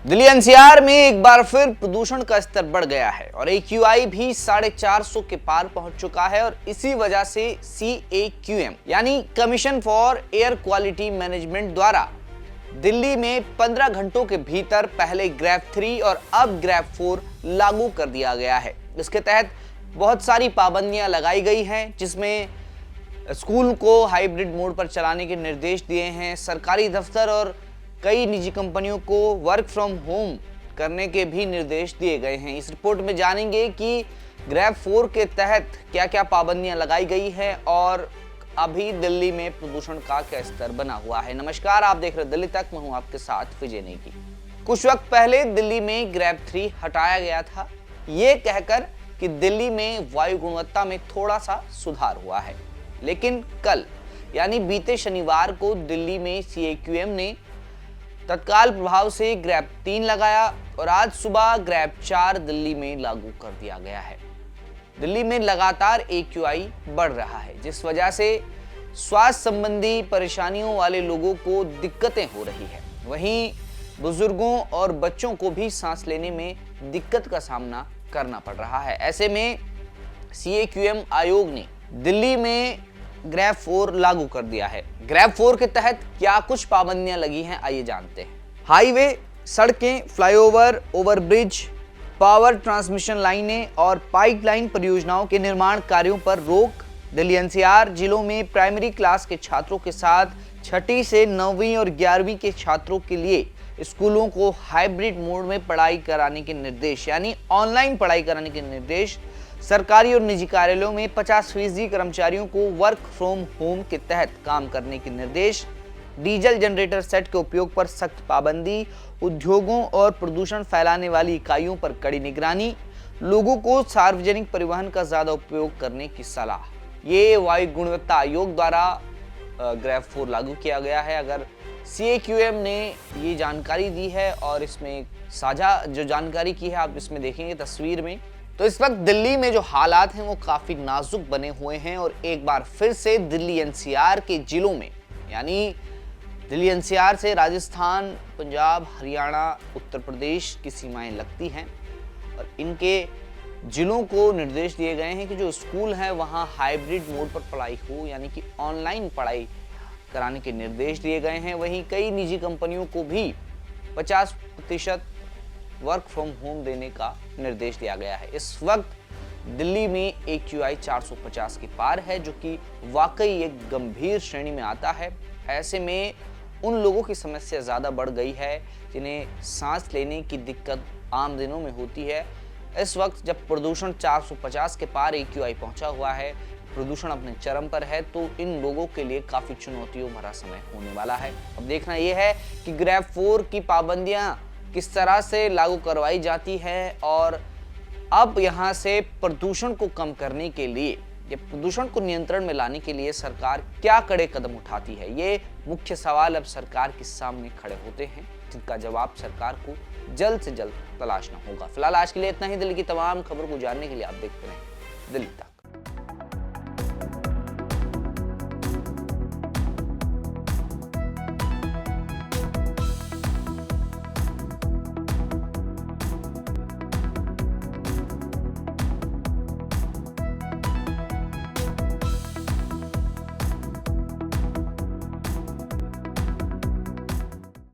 Delhi NCR में एक बार फिर प्रदूषण का स्तर बढ़ गया है और AQI भी 450 के पार पहुंच चुका है और इसी वजह से CAQM यानी commission for air quality management द्वारा दिल्ली में 15 घंटों के भीतर पहले ग्रेड 3 और अब ग्रेड 4 लागू कर दिया गया है। इसके तहत बहुत सारी पाबंदियां लगाई गई हैं, जिसमें स्कूल को हाइब्रिड मोड पर चलाने के निर्देश दिए हैं। सरकारी दफ्तर और कई निजी कंपनियों को वर्क फ्रॉम होम करने के भी निर्देश दिए गए हैं। इस रिपोर्ट में जानेंगे कि ग्रेड 4 के तहत क्या क्या पाबंदियां लगाई गई हैं और अभी दिल्ली में प्रदूषण का क्या स्तर बना हुआ है। नमस्कार, आप देख रहे दिल्ली तक, मैं हूं आपके साथ विजय नेगी। कुछ वक्त पहले दिल्ली में ग्रेड 3 हटाया गया था, ये कहकर कि दिल्ली में वायु गुणवत्ता में थोड़ा सा सुधार हुआ है। लेकिन कल यानी बीते शनिवार को दिल्ली में CAQM ने तत्काल प्रभाव से ग्रेड 3 लगाया और आज सुबह ग्रेड 4 दिल्ली में लागू कर दिया गया है। दिल्ली में लगातार AQI बढ़ रहा है, जिस वजह से स्वास्थ्य संबंधी परेशानियों वाले लोगों को दिक्कतें हो रही है। वहीं बुजुर्गों और बच्चों को भी सांस लेने में दिक्कत का सामना करना पड़ रहा है। ऐसे में CAQM आयोग ने दिल्ली में ग्रेड 4 लागू कर दिया है। ग्रेड 4 के तहत क्या कुछ पाबंदियां लगी हैं, आइए जानते हैं। हाईवे, सड़कें, फ्लाईओवर, ओवरब्रिज, पावर ट्रांसमिशन लाइनें और पाइपलाइन परियोजनाओं के निर्माण कार्यों पर रोक। दिल्ली NCR जिलों में प्राइमरी क्लास के छात्रों के साथ छठी से 9वीं और 11वीं के छात्रों के लिए स्कूलों को हाइब्रिड मोड में पढ़ाई कराने के निर्देश यानी ऑनलाइन पढ़ाई कराने के निर्देश। सरकारी और निजी कार्यालयों में 50% कर्मचारियों को वर्क फ्रॉम होम के तहत काम करने के निर्देश। डीजल जनरेटर सेट के उपयोग पर सख्त पाबंदी। उद्योगों और प्रदूषण फैलाने वाली इकाइयों पर कड़ी निगरानी। लोगों को सार्वजनिक परिवहन का ज्यादा उपयोग करने की सलाह। ये वायु गुणवत्ता आयोग द्वारा ग्रेड 4 लागू किया गया है। अगर CAQM ने ये जानकारी दी है और इसमें साझा जो जानकारी की है आप इसमें देखेंगे तस्वीर में, तो इस वक्त दिल्ली में जो हालात हैं वो काफी नाजुक बने हुए हैं और एक बार फिर से दिल्ली NCR के जिलों में यानी दिल्ली NCR से राजस्थान, पंजाब, हरियाणा, उत्तर प्रदेश की सीमाएं लगती हैं और इनके जिलों को निर्देश दिए गए हैं कि जो स्कूल हैं वहां हाइब्रिड मोड पर पढ़ाई हो यानी कि ऑनलाइन पढ़ाई कराने के निर्देश दिए गए हैं। वहीं कई निजी कंपनियों को भी 50% वर्क फ्रॉम होम देने का निर्देश दिया गया है। इस वक्त दिल्ली में AQI 450 के पार है, जो कि वाकई एक गंभीर श्रेणी में आता है। ऐसे में उन लोगों की समस्या ज़्यादा बढ़ गई है जिन्हें सांस लेने की दिक्कत आम दिनों में होती है। इस वक्त जब प्रदूषण 450 के पार AQI पहुंचा हुआ है, प्रदूषण अपने चरम पर है, तो इन लोगों के लिए काफ़ी चुनौतियों भरा समय होने वाला है। अब देखना यह है कि ग्रेड 4 की पाबंदियाँ किस तरह से लागू करवाई जाती है और अब यहाँ से प्रदूषण को कम करने के लिए या प्रदूषण को नियंत्रण में लाने के लिए सरकार क्या कड़े कदम उठाती है। ये मुख्य सवाल अब सरकार के सामने खड़े होते हैं, जिनका जवाब सरकार को जल्द से जल्द तलाशना होगा। फिलहाल आज के लिए इतना ही। दिल्ली की तमाम खबरों को जानने के लिए आप देखते रहें दिल्ली तक।